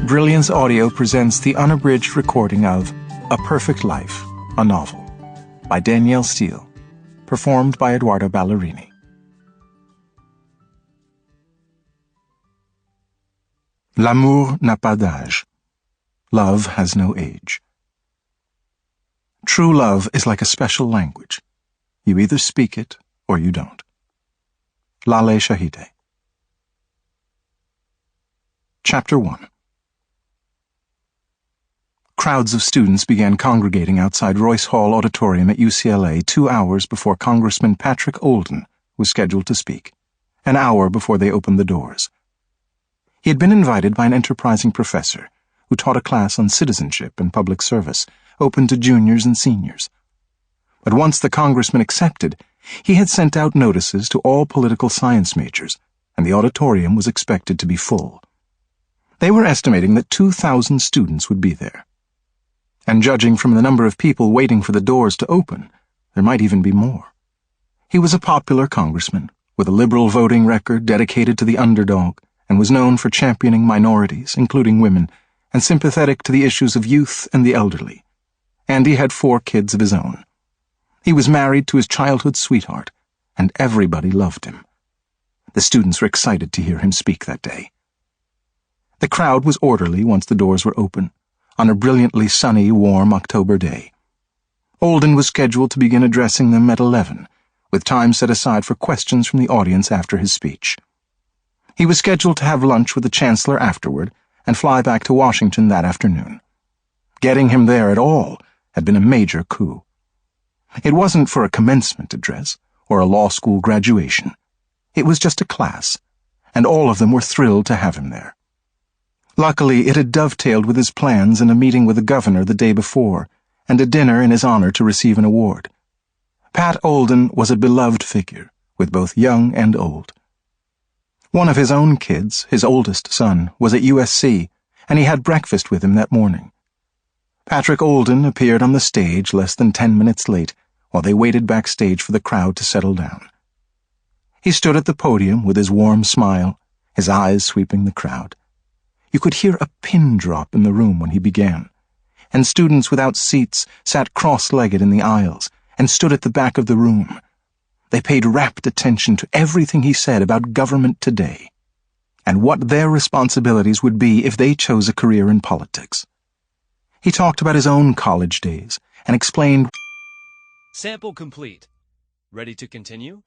Brilliance Audio presents the unabridged recording of A Perfect Life, a novel, by Danielle Steel, performed by Edoardo Ballerini. L'amour n'a pas d'âge. Love has no age. True love is like a special language. You either speak it or you don't. Lale Shahide. Chapter 1. Crowds of students began congregating outside Royce Hall Auditorium at UCLA 2 hours before Congressman Patrick Olden was scheduled to speak, an hour before they opened the doors. He had been invited by an enterprising professor who taught a class on citizenship and public service, open to juniors and seniors. But once the congressman accepted, he had sent out notices to all political science majors, and the auditorium was expected to be full. They were estimating that 2,000 students would be there. And judging from the number of people waiting for the doors to open, there might even be more. He was a popular congressman, with a liberal voting record dedicated to the underdog, and was known for championing minorities, including women, and sympathetic to the issues of youth and the elderly. And he had 4 kids of his own. He was married to his childhood sweetheart, and everybody loved him. The students were excited to hear him speak that day. The crowd was orderly once the doors were open, on a brilliantly sunny, warm October day. Olden was scheduled to begin addressing them at 11, with time set aside for questions from the audience after his speech. He was scheduled to have lunch with the chancellor afterward and fly back to Washington that afternoon. Getting him there at all had been a major coup. It wasn't for a commencement address or a law school graduation. It was just a class, and all of them were thrilled to have him there. Luckily, it had dovetailed with his plans in a meeting with the governor the day before, and a dinner in his honor to receive an award. Pat Olden was a beloved figure, with both young and old. One of his own kids, his oldest son, was at USC, and he had breakfast with him that morning. Patrick Olden appeared on the stage less than 10 minutes late, while they waited backstage for the crowd to settle down. He stood at the podium with his warm smile, his eyes sweeping the crowd. You could hear a pin drop in the room when he began, and students without seats sat cross-legged in the aisles and stood at the back of the room. They paid rapt attention to everything he said about government today, and what their responsibilities would be if they chose a career in politics. He talked about his own college days and explained, Sample complete. Ready to continue?